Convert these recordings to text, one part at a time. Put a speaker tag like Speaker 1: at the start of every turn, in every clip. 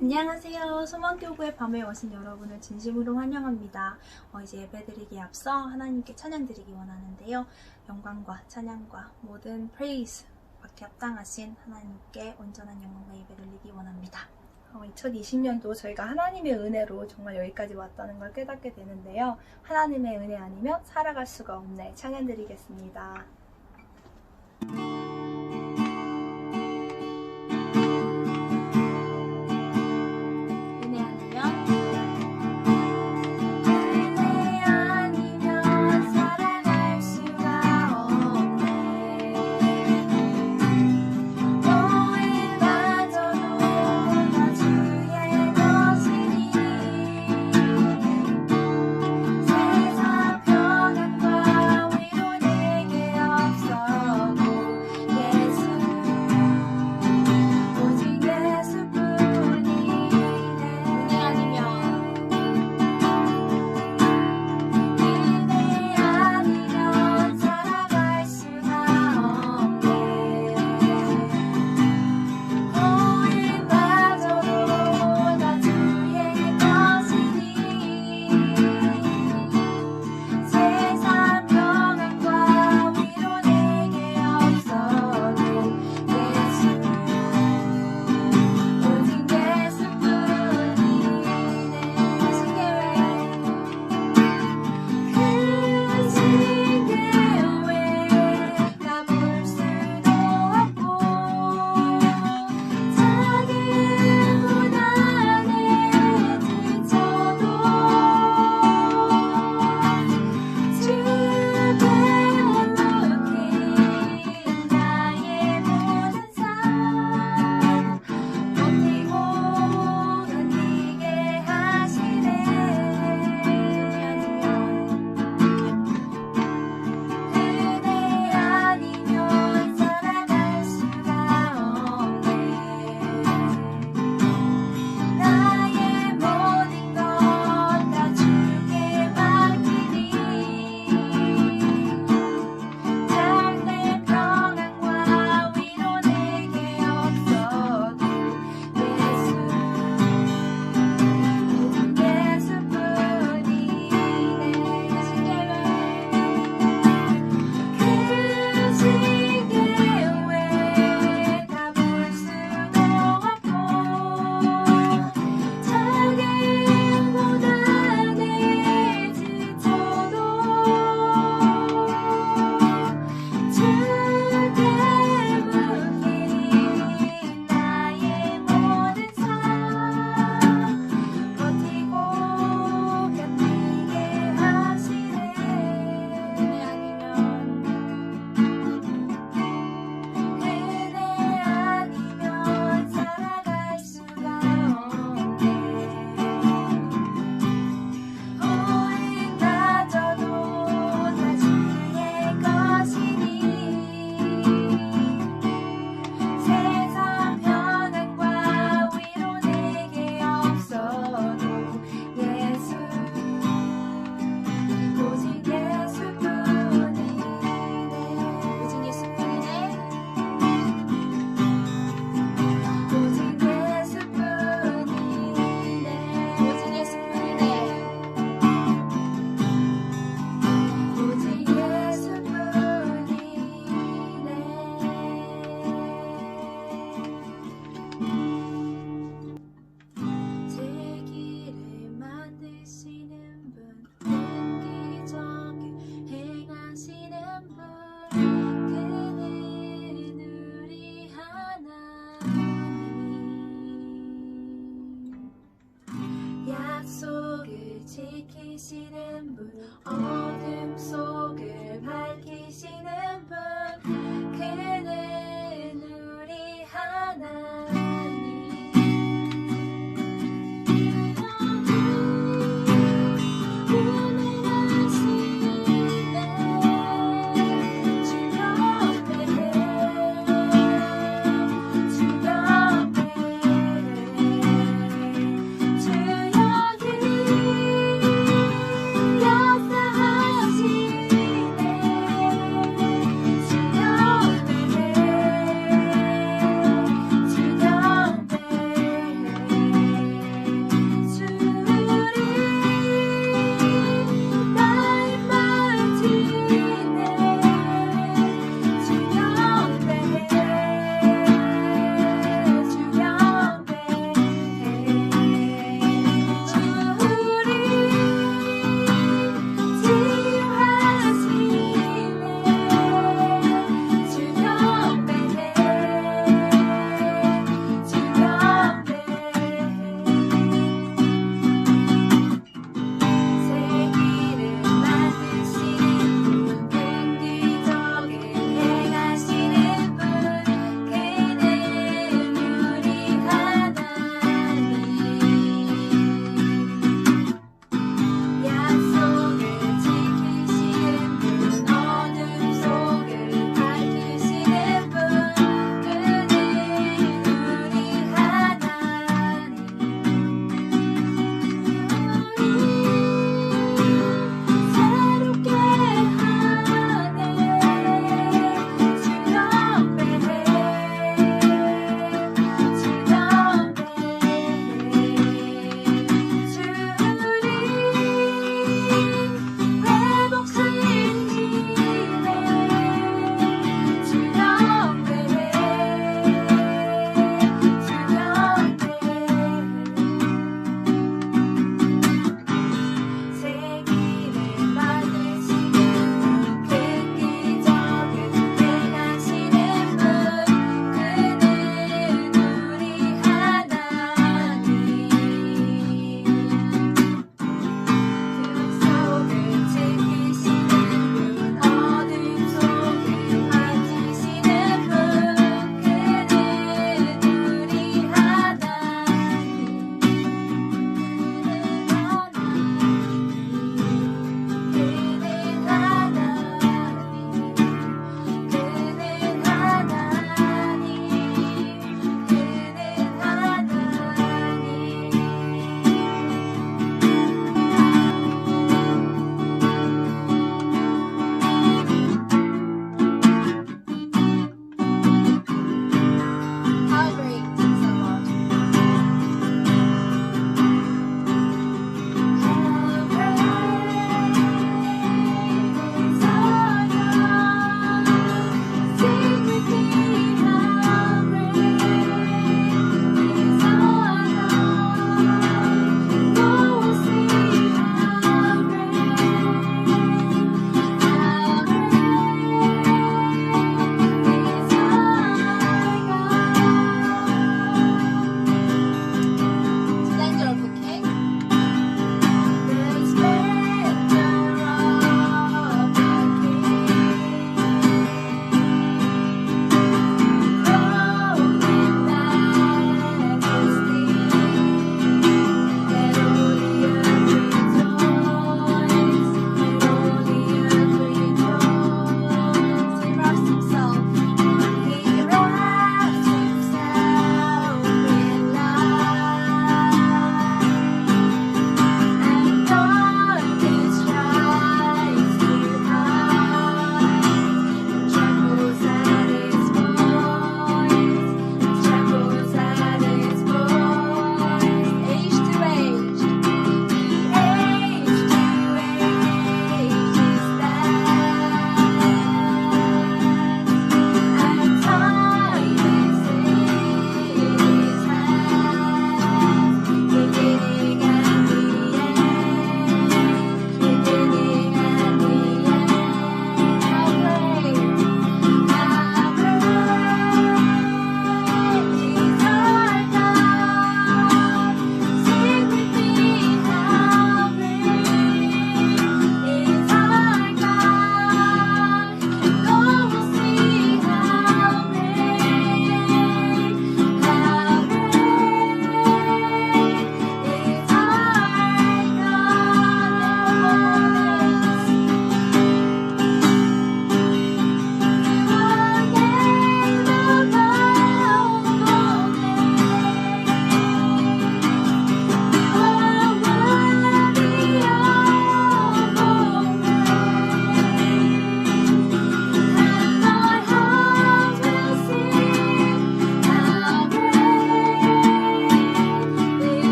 Speaker 1: 안녕하세요. 소망교구의 밤에 오신 여러분을 진심으로 환영합니다. 이제 예배드리기에 앞서 하나님께 찬양드리기 원하는데요. 영광과 찬양과 모든 praise 받기 합당하신 하나님께 온전한 영광과 예배 드리기 원합니다. 2020년도 저희가 하나님의 은혜로 정말 여기까지 왔다는 걸 깨닫게 되는데요. 하나님의 은혜 아니면 살아갈 수가 없네. 찬양드리겠습니다.
Speaker 2: 지키시는 분, 어둠 속을 밝히시는 분, 그는 우리 하나님. 주여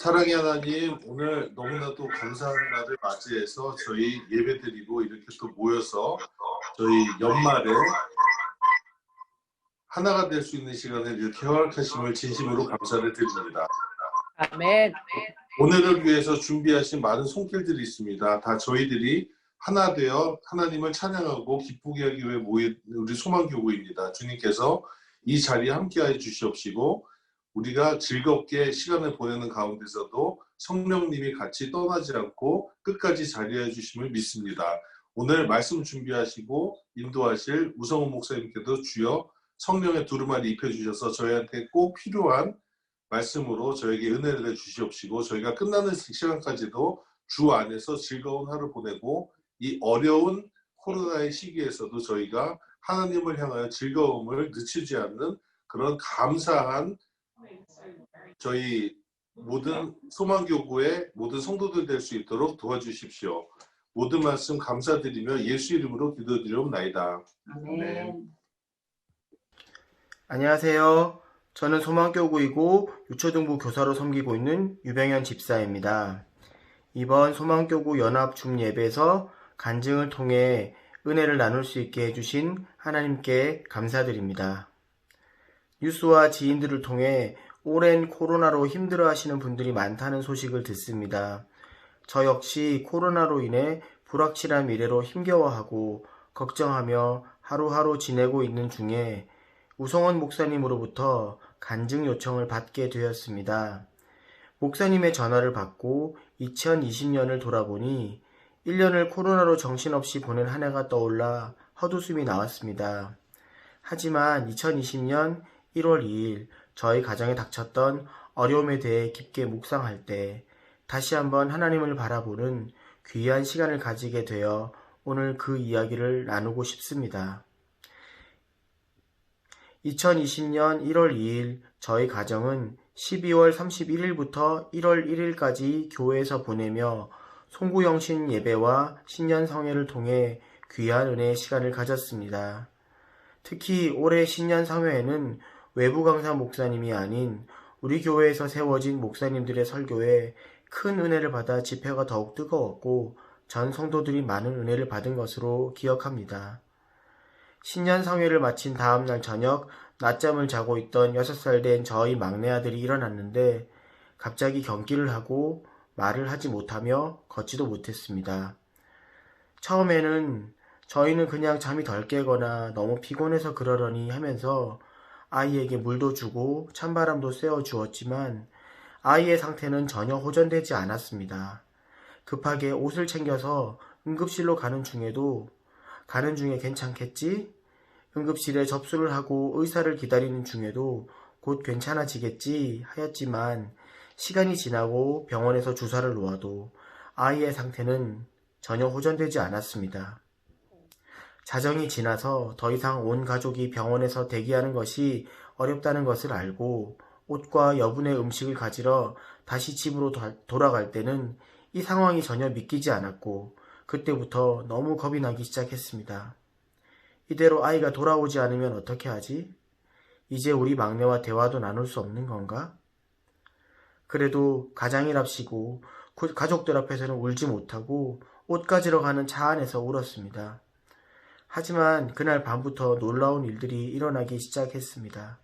Speaker 3: 사랑의 하나님, 오늘 너무나도 감사한 날을 맞이해서 저희 예배드리고 이렇게 또 모여서 저희 연말에 하나가 될 수 있는 시간을 이렇게 허락하심을 진심으로 감사를 드립니다.
Speaker 4: 아멘.
Speaker 3: 오늘을 위해서 준비하신 많은 손길들이 있습니다. 다 저희들이 하나 되어 하나님을 찬양하고 기쁘게 하기 위해 모인 우리 소망교구입니다. 주님께서 이 자리에 함께하여 주시옵시고 우리가 즐겁게 시간을 보내는 가운데서도 성령님이 같이 떠나지 않고 끝까지 자리해 주심을 믿습니다. 오늘 말씀 준비하시고 인도하실 우성훈 목사님께도 주여 성령의 두루마리 입혀주셔서 저희한테 꼭 필요한 말씀으로 저에게 은혜를 주시옵시고 저희가 끝나는 시간까지도 주 안에서 즐거운 하루 보내고 이 어려운 코로나의 시기에서도 저희가 하나님을 향하여 즐거움을 늦추지 않는 그런 감사한 저희 모든 소망교구의 모든 성도들 될 수 있도록 도와주십시오. 모든 말씀 감사드리며 예수 이름으로 기도드리옵나이다.
Speaker 4: 아멘.
Speaker 5: 안녕하세요. 저는 소망교구이고 유초등부 교사로 섬기고 있는 유병현 집사입니다. 이번 소망교구 연합 중예배에서 간증을 통해 은혜를 나눌 수 있게 해주신 하나님께 감사드립니다. 뉴스와 지인들을 통해 오랜 코로나로 힘들어하시는 분들이 많다는 소식을 듣습니다. 저 역시 코로나로 인해 불확실한 미래로 힘겨워하고 걱정하며 하루하루 지내고 있는 중에 우성원 목사님으로부터 간증 요청을 받게 되었습니다. 목사님의 전화를 받고 2020년을 돌아보니 1년을 코로나로 정신없이 보낸 한 해가 떠올라 헛웃음이 나왔습니다. 하지만 2020년 1월 2일 저희 가정에 닥쳤던 어려움에 대해 깊게 묵상할 때 다시 한번 하나님을 바라보는 귀한 시간을 가지게 되어 오늘 그 이야기를 나누고 싶습니다. 2020년 1월 2일 저희 가정은 12월 31일부터 1월 1일까지 교회에서 보내며 송구영신 예배와 신년 성회를 통해 귀한 은혜의 시간을 가졌습니다. 특히 올해 신년 성회에는 외부 강사 목사님이 아닌 우리 교회에서 세워진 목사님들의 설교에 큰 은혜를 받아 집회가 더욱 뜨거웠고 전 성도들이 많은 은혜를 받은 것으로 기억합니다. 신년 성회를 마친 다음날 저녁 낮잠을 자고 있던 6살 된 저희 막내 아들이 일어났는데 갑자기 경기를 하고 말을 하지 못하며 걷지도 못했습니다. 처음에는 저희는 그냥 잠이 덜 깨거나 너무 피곤해서 그러려니 하면서 아이에게 물도 주고 찬바람도 쐬어 주었지만 아이의 상태는 전혀 호전되지 않았습니다. 급하게 옷을 챙겨서 응급실로 가는 중에 괜찮겠지? 응급실에 접수를 하고 의사를 기다리는 중에도 곧 괜찮아지겠지 하였지만 시간이 지나고 병원에서 주사를 놓아도 아이의 상태는 전혀 호전되지 않았습니다. 자정이 지나서 더 이상 온 가족이 병원에서 대기하는 것이 어렵다는 것을 알고 옷과 여분의 음식을 가지러 다시 집으로 돌아갈 때는 이 상황이 전혀 믿기지 않았고 그때부터 너무 겁이 나기 시작했습니다. 이대로 아이가 돌아오지 않으면 어떻게 하지? 이제 우리 막내와 대화도 나눌 수 없는 건가? 그래도 가장이랍시고 가족들 앞에서는 울지 못하고 옷 가지러 가는 차 안에서 울었습니다. 하지만 그날 밤부터 놀라운 일들이 일어나기 시작했습니다.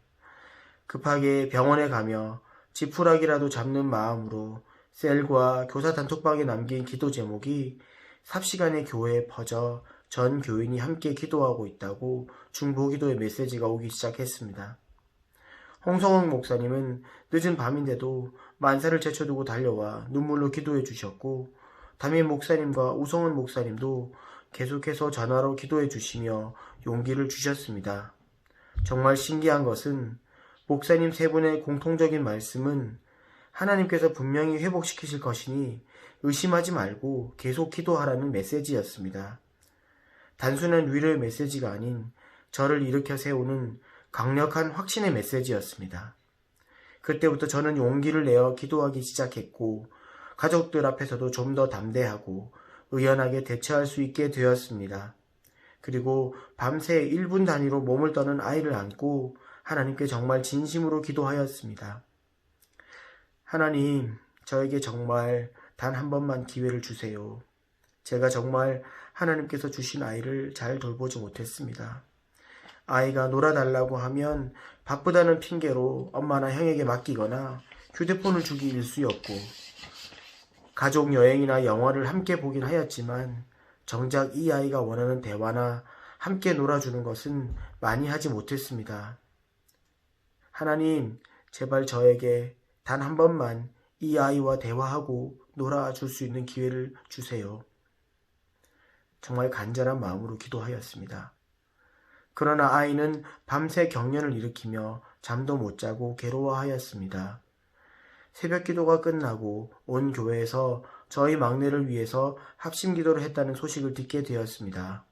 Speaker 5: 급하게 병원에 가며 지푸라기라도 잡는 마음으로 셀과 교사 단톡방에 남긴 기도 제목이 삽시간에 교회에 퍼져 전 교인이 함께 기도하고 있다고 중보기도의 메시지가 오기 시작했습니다. 홍성원 목사님은 늦은 밤인데도 만사를 제쳐두고 달려와 눈물로 기도해 주셨고 담임 목사님과 우성원 목사님도 계속해서 전화로 기도해 주시며 용기를 주셨습니다. 정말 신기한 것은 목사님 세 분의 공통적인 말씀은 하나님께서 분명히 회복시키실 것이니 의심하지 말고 계속 기도하라는 메시지였습니다. 단순한 위로의 메시지가 아닌 저를 일으켜 세우는 강력한 확신의 메시지였습니다. 그때부터 저는 용기를 내어 기도하기 시작했고 가족들 앞에서도 좀 더 담대하고 의연하게 대처할 수 있게 되었습니다. 그리고 밤새 1분 단위로 몸을 떠는 아이를 안고 하나님께 정말 진심으로 기도하였습니다. 하나님, 저에게 정말 단 한 번만 기회를 주세요. 제가 정말 하나님께서 주신 아이를 잘 돌보지 못했습니다. 아이가 놀아달라고 하면 바쁘다는 핑계로 엄마나 형에게 맡기거나 휴대폰을 주기 일쑤였고, 가족 여행이나 영화를 함께 보긴 하였지만 정작 이 아이가 원하는 대화나 함께 놀아주는 것은 많이 하지 못했습니다. 하나님, 제발 저에게 단 한 번만 이 아이와 대화하고 놀아줄 수 있는 기회를 주세요. 정말 간절한 마음으로 기도하였습니다. 그러나 아이는 밤새 경련을 일으키며 잠도 못 자고 괴로워하였습니다. 새벽 기도가 끝나고 온 교회에서 저희 막내를 위해서 합심 기도를 했다는 소식을 듣게 되었습니다.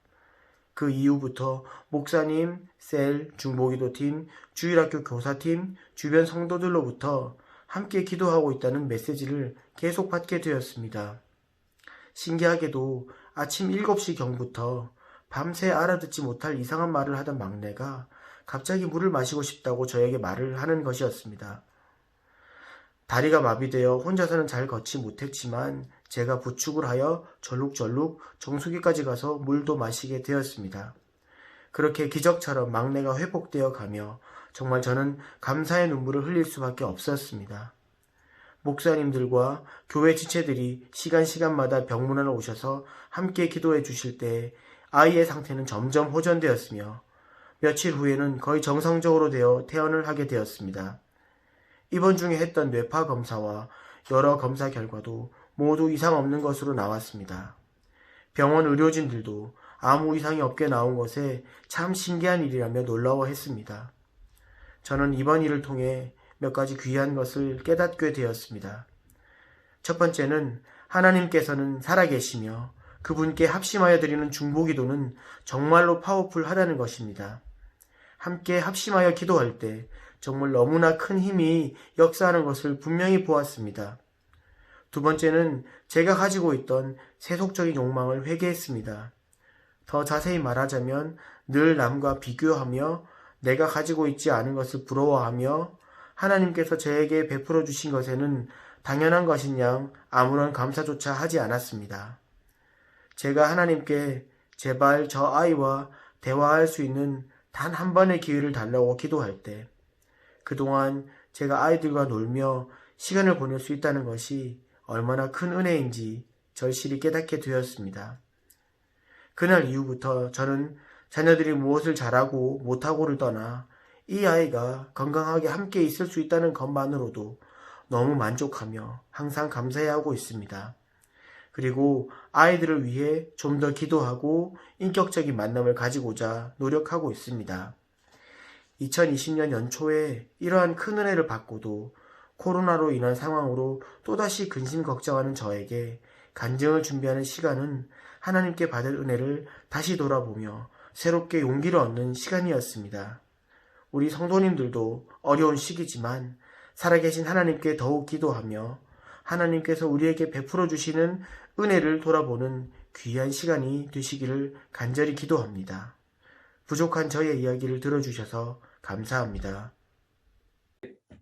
Speaker 5: 그 이후부터 목사님, 셀, 중보기도팀, 주일학교 교사팀, 주변 성도들로부터 함께 기도하고 있다는 메시지를 계속 받게 되었습니다. 신기하게도 아침 7시 경부터 밤새 알아듣지 못할 이상한 말을 하던 막내가 갑자기 물을 마시고 싶다고 저에게 말을 하는 것이었습니다. 다리가 마비되어 혼자서는 잘 걷지 못했지만 제가 부축을 하여 절룩절룩 정수기까지 가서 물도 마시게 되었습니다. 그렇게 기적처럼 막내가 회복되어 가며 정말 저는 감사의 눈물을 흘릴 수밖에 없었습니다. 목사님들과 교회 지체들이 시간마다 병문안에 오셔서 함께 기도해 주실 때 아이의 상태는 점점 호전되었으며 며칠 후에는 거의 정상적으로 되어 퇴원을 하게 되었습니다. 입원 중에 했던 뇌파 검사와 여러 검사 결과도 모두 이상 없는 것으로 나왔습니다. 병원 의료진들도 아무 이상이 없게 나온 것에 참 신기한 일이라며 놀라워했습니다. 저는 이번 일을 통해 몇 가지 귀한 것을 깨닫게 되었습니다. 첫 번째는 하나님께서는 살아계시며 그분께 합심하여 드리는 중보기도는 정말로 파워풀하다는 것입니다. 함께 합심하여 기도할 때 정말 너무나 큰 힘이 역사하는 것을 분명히 보았습니다. 두 번째는 제가 가지고 있던 세속적인 욕망을 회개했습니다. 더 자세히 말하자면 늘 남과 비교하며 내가 가지고 있지 않은 것을 부러워하며 하나님께서 저에게 베풀어 주신 것에는 당연한 것인 양 아무런 감사조차 하지 않았습니다. 제가 하나님께 제발 저 아이와 대화할 수 있는 단 한 번의 기회를 달라고 기도할 때 그동안 제가 아이들과 놀며 시간을 보낼 수 있다는 것이 얼마나 큰 은혜인지 절실히 깨닫게 되었습니다. 그날 이후부터 저는 자녀들이 무엇을 잘하고 못하고를 떠나 이 아이가 건강하게 함께 있을 수 있다는 것만으로도 너무 만족하며 항상 감사해하고 있습니다. 그리고 아이들을 위해 좀 더 기도하고 인격적인 만남을 가지고자 노력하고 있습니다. 2020년 연초에 이러한 큰 은혜를 받고도 코로나로 인한 상황으로 또다시 근심 걱정하는 저에게 간증을 준비하는 시간은 하나님께 받을 은혜를 다시 돌아보며 새롭게 용기를 얻는 시간이었습니다. 우리 성도님들도 어려운 시기지만 살아계신 하나님께 더욱 기도하며 하나님께서 우리에게 베풀어 주시는 은혜를 돌아보는 귀한 시간이 되시기를 간절히 기도합니다. 부족한 저의 이야기를 들어주셔서 감사합니다.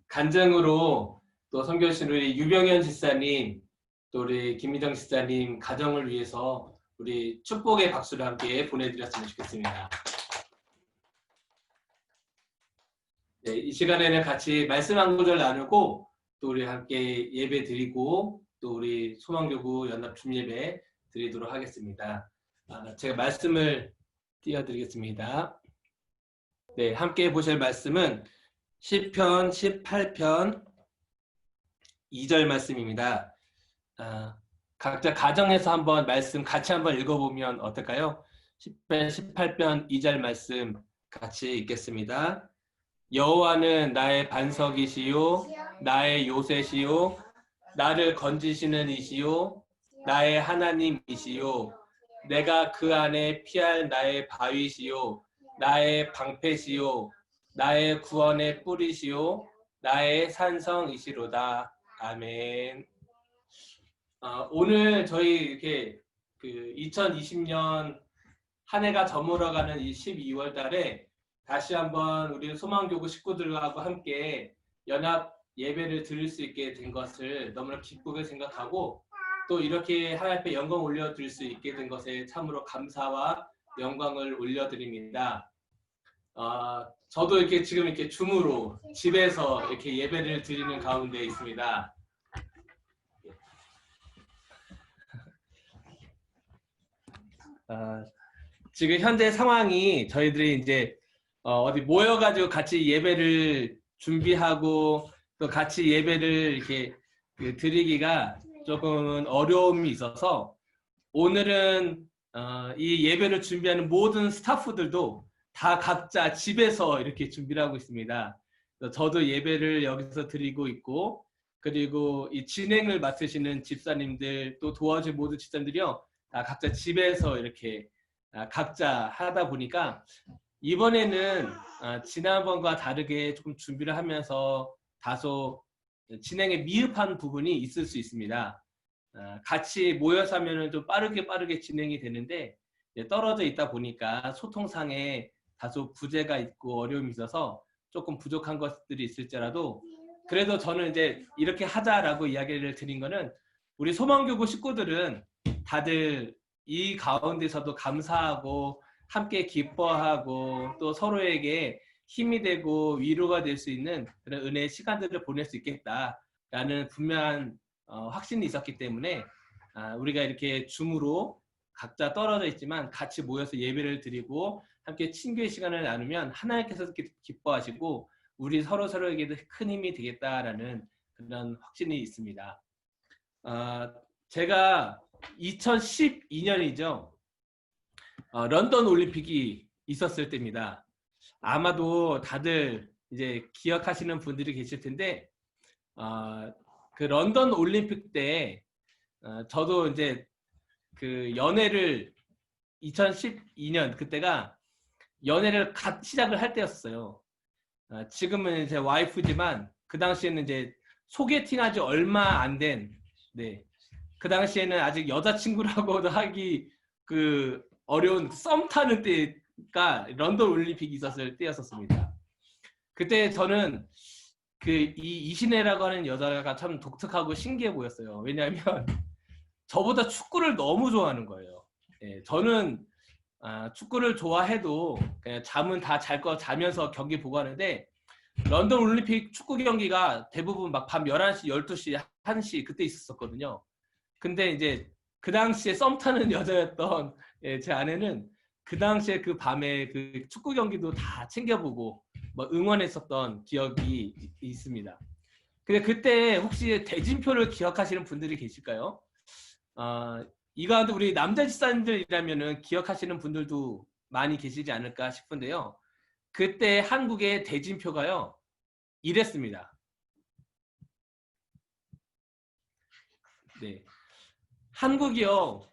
Speaker 6: 간증으로 또 선교신 우리 유병현 집사님, 또 우리 김미정 집사님 가정을 위해서 우리 축복의 박수를 함께 보내드렸으면 좋겠습니다. 네, 이 시간에는 같이 말씀 한 구절 나누고 또 우리 함께 예배 드리고 또 우리 소망교구 연합 줌예배 드리도록 하겠습니다. 제가 말씀을 띄워드리겠습니다. 네, 함께 보실 말씀은 시편 18편 2절 말씀입니다. 각자 가정에서 한번 말씀 같이 한번 읽어보면 어떨까요? 18편 2절 말씀 같이 읽겠습니다. 여호와는 나의 반석이시요 나의 요새시요 나를 건지시는 이시요 나의 하나님이시요 내가 그 안에 피할 나의 바위시요 나의 방패시요 나의 구원의 뿌리시요 나의 산성이시로다. 아멘. 오늘 저희 이렇게 2020년 한 해가 저물어가는 이 12월 달에 다시 한번 우리 소망교구 식구들하고 함께 연합 예배를 드릴 수 있게 된 것을 너무나 기쁘게 생각하고 또 이렇게 하나님 앞에 영광 올려드릴 수 있게 된 것에 참으로 감사와 영광을 올려드립니다. 저도 이렇게 지금 이렇게 줌으로 집에서 이렇게 예배를 드리는 가운데 있습니다. 지금 현재 상황이 저희들이 이제 어디 모여가지고 같이 예배를 준비하고 또 같이 예배를 이렇게 드리기가 조금은 어려움이 있어서 오늘은 이 예배를 준비하는 모든 스타프들도 다 각자 집에서 이렇게 준비를 하고 있습니다. 저도 예배를 여기서 드리고 있고 그리고 이 진행을 맡으시는 집사님들 또 도와줄 모든 집사님들이요 다 각자 집에서 이렇게 각자 하다 보니까 이번에는 지난번과 다르게 조금 준비를 하면서 다소 진행에 미흡한 부분이 있을 수 있습니다. 같이 모여서 하면은 좀 빠르게 진행이 되는데 떨어져 있다 보니까 소통상에 다소 부재가 있고 어려움이 있어서 조금 부족한 것들이 있을지라도 그래도 저는 이제 이렇게 하자라고 이야기를 드린 거는 우리 소망교구 식구들은 다들 이 가운데서도 감사하고 함께 기뻐하고 또 서로에게 힘이 되고 위로가 될 수 있는 그런 은혜의 시간들을 보낼 수 있겠다라는 분명한 확신이 있었기 때문에 우리가 이렇게 줌으로 각자 떨어져 있지만 같이 모여서 예배를 드리고 함께 친교의 시간을 나누면 하나님께서 기뻐하시고 우리 서로에게도 큰 힘이 되겠다라는 그런 확신이 있습니다. 제가 2012년이죠. 런던 올림픽이 있었을 때입니다. 아마도 다들 이제 기억하시는 분들이 계실 텐데 그 런던 올림픽 때 저도 이제 그 연애를 2012년 그때가 연애를 갓 시작을 할 때였어요. 지금은 제 와이프지만 그 당시에는 이제 소개팅하지 얼마 안 된 그 당시에는 아직 여자친구라고도 하기 그 어려운 썸 타는 때가 런던 올림픽이 있었을 때였었습니다. 그때 저는 그 이신혜라고 하는 여자가 참 독특하고 신기해 보였어요. 왜냐하면 저보다 축구를 너무 좋아하는 거예요. 저는 축구를 좋아해도 그냥 잠은 다 자면서 경기 보고 하는데 런던 올림픽 축구 경기가 대부분 막 밤 11시, 12시, 1시 그때 있었거든요. 근데 이제 그 당시에 썸 타는 여자였던 제 아내는 그 당시에 그 밤에 그 축구 경기도 다 챙겨보고 뭐 응원했었던 기억이 있습니다. 근데 그때 혹시 대진표를 기억하시는 분들이 계실까요? 이 가운데 우리 남자 집사님들이라면은 기억하시는 분들도 많이 계시지 않을까 싶은데요. 그때 한국의 대진표가요 이랬습니다. 네, 한국이요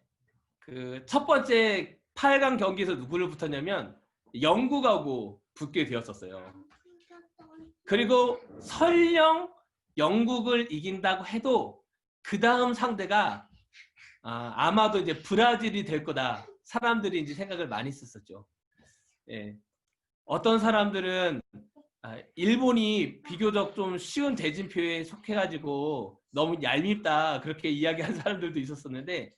Speaker 6: 그 첫 번째 8강 경기에서 누구를 붙었냐면 영국하고 붙게 되었었어요. 그리고 설령 영국을 이긴다고 해도 그 다음 상대가 아마도 이제 브라질이 될 거다. 사람들이 이제 생각을 많이 했었죠. 어떤 사람들은 일본이 비교적 좀 쉬운 대진표에 속해가지고 너무 얄밉다 그렇게 이야기한 사람들도 있었었는데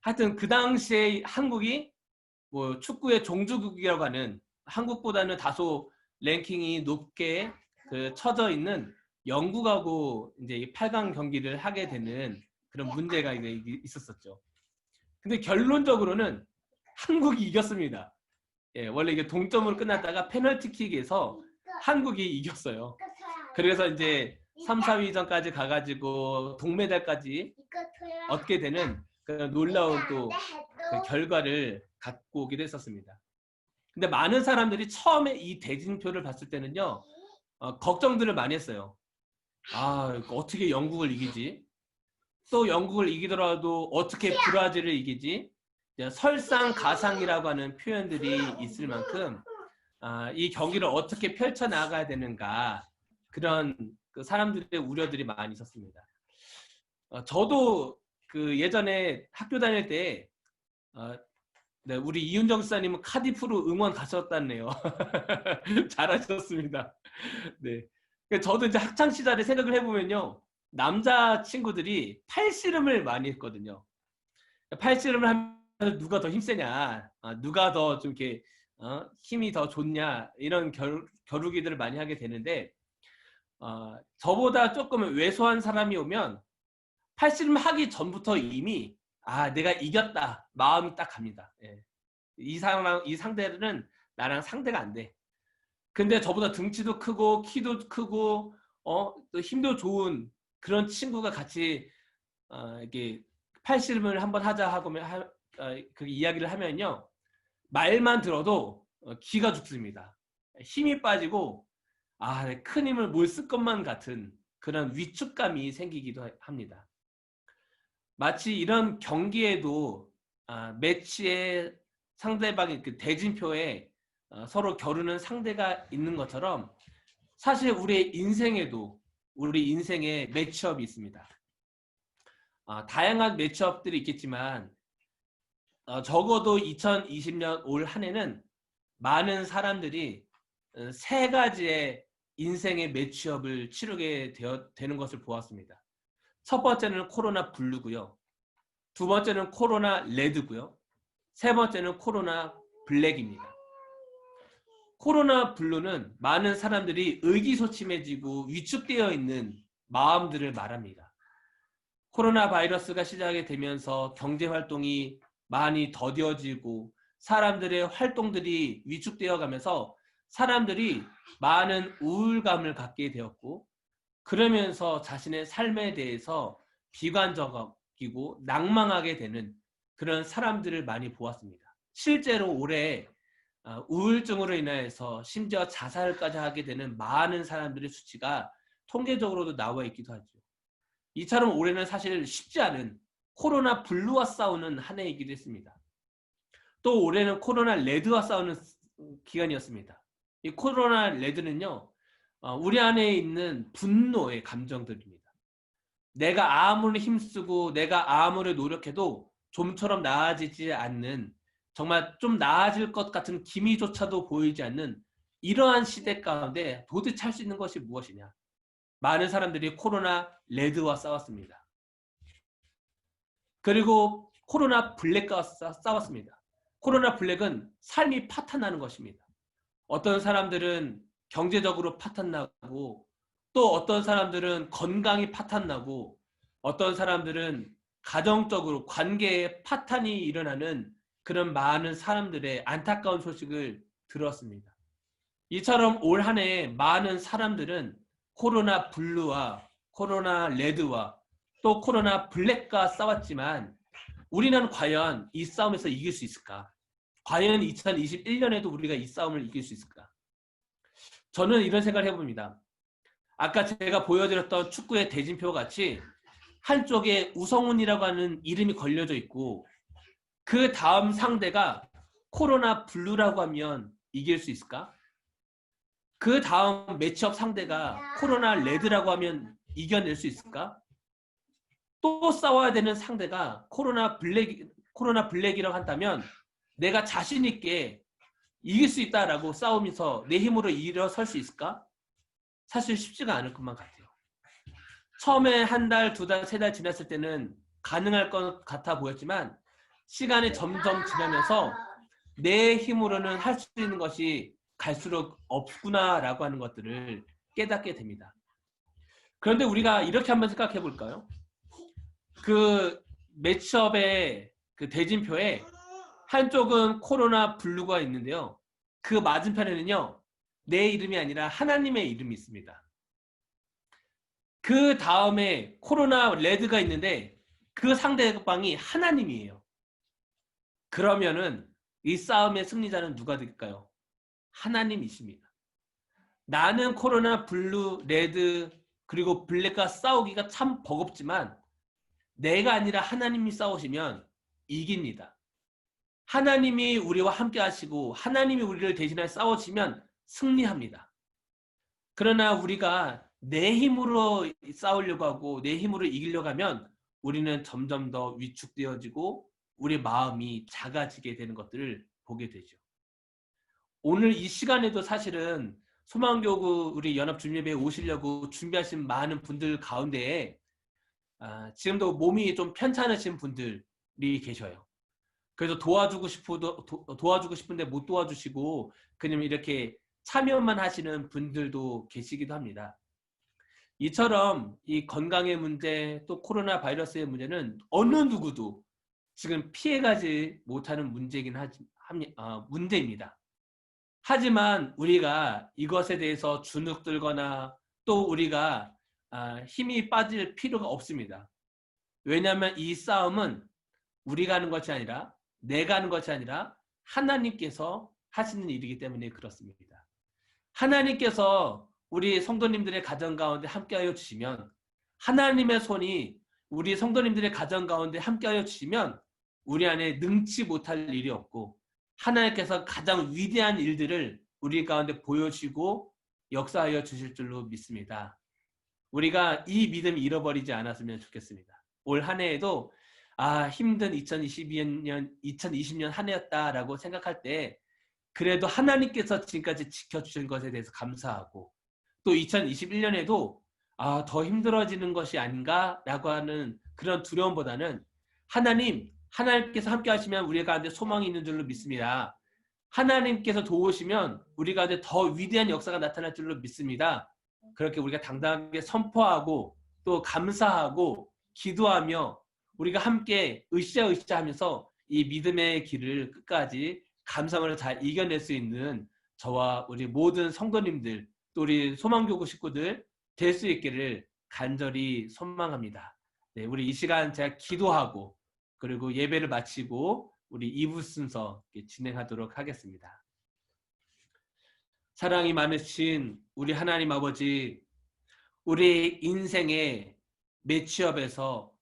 Speaker 6: 하여튼 그 당시에 한국이 뭐 축구의 종주국이라고 하는 한국보다는 다소 랭킹이 높게 쳐져 있는 영국하고 이제 8강 경기를 하게 되는 그런 문제가 있었었죠. 근데 결론적으로는 한국이 이겼습니다. 원래 이게 동점으로 끝났다가 페널티킥에서 한국이 이겼어요. 그래서 이제 3, 4위전까지 가가지고 동메달까지 얻게 되는 그런 놀라운 또 그 결과를 갖고 오기도 했었습니다. 근데 많은 사람들이 처음에 이 대진표를 봤을 때는요, 걱정들을 많이 했어요. 어떻게 영국을 이기지? 또 영국을 이기더라도 어떻게 브라질을 이기지? 설상가상이라고 하는 표현들이 있을 만큼 이 경기를 어떻게 펼쳐나가야 되는가 그런 그 사람들의 우려들이 많이 있었습니다. 저도 그 예전에 학교 다닐 때 우리 이윤정 지사님은 카디프로 응원 가셨다네요. 잘하셨습니다. 네. 저도 이제 학창 시절에 생각을 해보면요, 남자 친구들이 팔씨름을 많이 했거든요. 팔씨름을 하면 누가 더 힘세냐, 누가 더 좀 이렇게 힘이 더 좋냐, 이런 겨루기들을 많이 하게 되는데, 저보다 조금 왜소한 사람이 오면 팔씨름 하기 전부터 이미 내가 이겼다 마음이 딱 갑니다. 예. 이 상대는 나랑 상대가 안 돼. 근데 저보다 등치도 크고 키도 크고 또 힘도 좋은 그런 친구가 같이 이렇게 팔씨름을 한번 하자 하고 그 이야기를 하면요, 말만 들어도 기가 죽습니다. 힘이 빠지고 큰 힘을 못 쓸 것만 같은 그런 위축감이 생기기도 합니다. 마치 이런 경기에도 매치에 상대방이 그 대진표에 서로 겨루는 상대가 있는 것처럼 사실 우리 인생에 매치업이 있습니다. 다양한 매치업들이 있겠지만 적어도 2020년 올 한 해는 많은 사람들이 세 가지의 인생의 매치업을 치르게 되는 것을 보았습니다. 첫 번째는 코로나 블루고요. 두 번째는 코로나 레드고요. 세 번째는 코로나 블랙입니다. 코로나 블루는 많은 사람들이 의기소침해지고 위축되어 있는 마음들을 말합니다. 코로나 바이러스가 시작이 되면서 경제활동이 많이 더뎌지고 사람들의 활동들이 위축되어 가면서 사람들이 많은 우울감을 갖게 되었고, 그러면서 자신의 삶에 대해서 비관적이고 낭망하게 되는 그런 사람들을 많이 보았습니다. 실제로 올해 우울증으로 인해서 심지어 자살까지 하게 되는 많은 사람들의 수치가 통계적으로도 나와 있기도 하죠. 이처럼 올해는 사실 쉽지 않은 코로나 블루와 싸우는 한 해이기도 했습니다. 또 올해는 코로나 레드와 싸우는 기간이었습니다. 이 코로나 레드는요, 우리 안에 있는 분노의 감정들입니다. 내가 아무리 힘쓰고 내가 아무리 노력해도 좀처럼 나아지지 않는, 정말 좀 나아질 것 같은 기미조차도 보이지 않는 이러한 시대 가운데 도대체 할 수 있는 것이 무엇이냐? 많은 사람들이 코로나 레드와 싸웠습니다. 그리고 코로나 블랙과 싸웠습니다. 코로나 블랙은 삶이 파탄나는 것입니다. 어떤 사람들은 경제적으로 파탄나고, 또 어떤 사람들은 건강이 파탄나고, 어떤 사람들은 가정적으로 관계에 파탄이 일어나는 그런 많은 사람들의 안타까운 소식을 들었습니다. 이처럼 올 한 해에 많은 사람들은 코로나 블루와 코로나 레드와 또 코로나 블랙과 싸웠지만 우리는 과연 이 싸움에서 이길 수 있을까? 과연 2021년에도 우리가 이 싸움을 이길 수 있을까? 저는 이런 생각을 해봅니다. 아까 제가 보여드렸던 축구의 대진표 같이 한쪽에 우성훈이라고 하는 이름이 걸려져 있고, 그 다음 상대가 코로나 블루라고 하면 이길 수 있을까? 그 다음 매치업 상대가 코로나 레드라고 하면 이겨낼 수 있을까? 또 싸워야 되는 상대가 코로나 블랙이라고 한다면 내가 자신 있게 이길 수 있다라고 싸우면서 내 힘으로 일어설 수 있을까? 사실 쉽지가 않을 것만 같아요. 처음에 한 달, 두 달, 세 달 지났을 때는 가능할 것 같아 보였지만 시간이 점점 지나면서 내 힘으로는 할 수 있는 것이 갈수록 없구나라고 하는 것들을 깨닫게 됩니다. 그런데 우리가 이렇게 한번 생각해 볼까요? 그 매치업의 그 대진표에 한쪽은 코로나 블루가 있는데요. 그 맞은편에는요, 내 이름이 아니라 하나님의 이름이 있습니다. 그 다음에 코로나 레드가 있는데 그 상대방이 하나님이에요. 그러면은 이 싸움의 승리자는 누가 될까요? 하나님이십니다. 나는 코로나 블루, 레드, 그리고 블랙과 싸우기가 참 버겁지만 내가 아니라 하나님이 싸우시면 이깁니다. 하나님이 우리와 함께 하시고 하나님이 우리를 대신해 싸우시면 승리합니다. 그러나 우리가 내 힘으로 싸우려고 하고 내 힘으로 이기려고 하면 우리는 점점 더 위축되어지고 우리 마음이 작아지게 되는 것들을 보게 되죠. 오늘 이 시간에도 사실은 소망교구 우리 연합주민예배에 오시려고 준비하신 많은 분들 가운데 지금도 몸이 좀 편찮으신 분들이 계셔요. 그래서 도와주고 싶은데 못 도와주시고 그냥 이렇게 참여만 하시는 분들도 계시기도 합니다. 이처럼 이 건강의 문제 또 코로나 바이러스의 문제는 어느 누구도 지금 피해가지 못하는 문제입니다. 하지만 우리가 이것에 대해서 주눅들거나 또 우리가 힘이 빠질 필요가 없습니다. 왜냐하면 이 싸움은 우리가 하는 것이 아니라 내가 하는 것이 아니라 하나님께서 하시는 일이기 때문에 그렇습니다. 하나님께서 우리 성도님들의 가정 가운데 함께하여 주시면, 하나님의 손이 우리 성도님들의 가정 가운데 함께하여 주시면 우리 안에 능치 못할 일이 없고 하나님께서 가장 위대한 일들을 우리 가운데 보여주시고 역사하여 주실 줄로 믿습니다. 우리가 이 믿음 잃어버리지 않았으면 좋겠습니다. 올 한 해에도 힘든 2020년 한 해였다라고 생각할 때 그래도 하나님께서 지금까지 지켜주신 것에 대해서 감사하고, 또 2021년에도 더 힘들어지는 것이 아닌가라고 하는 그런 두려움보다는 하나님께서 함께 하시면 우리 가운데 소망이 있는 줄로 믿습니다. 하나님께서 도우시면 우리 가운데 더 위대한 역사가 나타날 줄로 믿습니다. 그렇게 우리가 당당하게 선포하고 또 감사하고 기도하며 우리가 함께 으쌰 하면서 이 믿음의 길을 끝까지 감사함으로 잘 이겨낼 수 있는 저와 우리 모든 성도님들 또 우리 소망교구 식구들 될 수 있기를 간절히 소망합니다. 네, 우리 이 시간 제가 기도하고 그리고 예배를 마치고 우리 2부 순서 진행하도록 하겠습니다. 사랑이 많으신 우리 하나님 아버지, 우리 인생의 매치업에서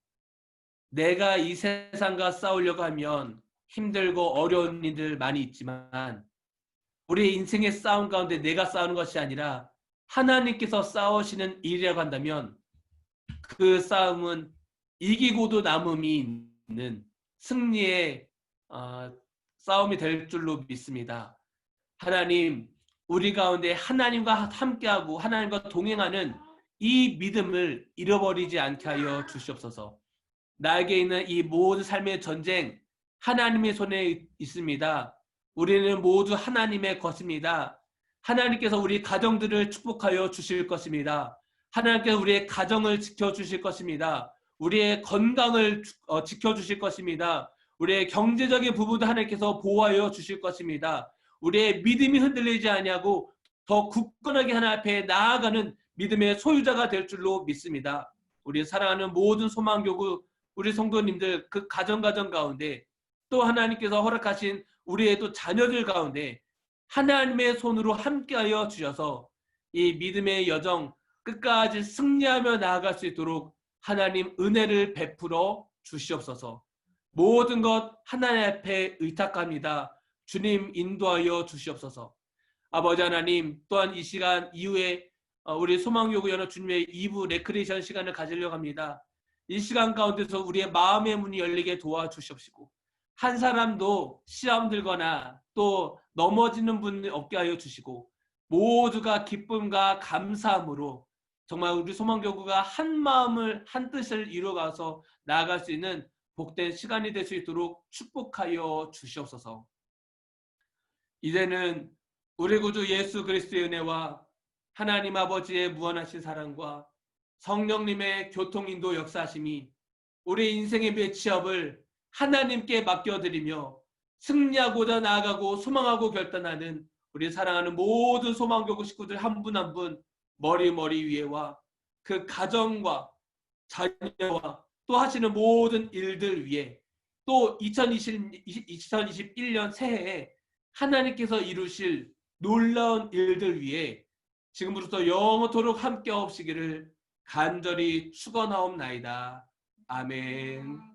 Speaker 6: 내가 이 세상과 싸우려고 하면 힘들고 어려운 일들 많이 있지만 우리 인생의 싸움 가운데 내가 싸우는 것이 아니라 하나님께서 싸우시는 일이라고 한다면 그 싸움은 이기고도 남음이 있는 승리의 싸움이 될 줄로 믿습니다. 하나님, 우리 가운데 하나님과 함께하고 하나님과 동행하는 이 믿음을 잃어버리지 않게 하여 주시옵소서. 나에게 있는 이 모든 삶의 전쟁 하나님의 손에 있습니다. 우리는 모두 하나님의 것입니다. 하나님께서 우리 가정들을 축복하여 주실 것입니다. 하나님께서 우리의 가정을 지켜주실 것입니다. 우리의 건강을 지켜주실 것입니다. 우리의 경제적인 부분도 하나님께서 보호하여 주실 것입니다. 우리의 믿음이 흔들리지 아니하고 더 굳건하게 하나님 앞에 나아가는 믿음의 소유자가 될 줄로 믿습니다. 우리 사랑하는 모든 소망교구 우리 성도님들 그 가정 가운데 또 하나님께서 허락하신 우리의 또 자녀들 가운데 하나님의 손으로 함께하여 주셔서 이 믿음의 여정 끝까지 승리하며 나아갈 수 있도록 하나님 은혜를 베풀어 주시옵소서. 모든 것 하나님 앞에 의탁합니다. 주님 인도하여 주시옵소서. 아버지 하나님, 또한 이 시간 이후에 우리 소망요구 연합 주님의 2부 레크레이션 시간을 가지려고 합니다. 이 시간 가운데서 우리의 마음의 문이 열리게 도와주시옵시고 한 사람도 시험 들거나 또 넘어지는 분 없게 하여 주시고 모두가 기쁨과 감사함으로 정말 우리 소망교구가 한 마음을 한 뜻을 이루어가서 나아갈 수 있는 복된 시간이 될 수 있도록 축복하여 주시옵소서. 이제는 우리 구주 예수 그리스도의 은혜와 하나님 아버지의 무한하신 사랑과 성령님의 교통인도 역사하심이 우리 인생의 매치업을 하나님께 맡겨드리며 승리하고자 나아가고 소망하고 결단하는 우리 사랑하는 모든 소망교구 식구들 한 분 한 분 머리 위에와 그 가정과 자녀와 또 하시는 모든 일들 위에 또 2021년 새해에 하나님께서 이루실 놀라운 일들 위에 지금부터 영원토록 함께 없시기를 간절히 축원하옵나이다. 아멘.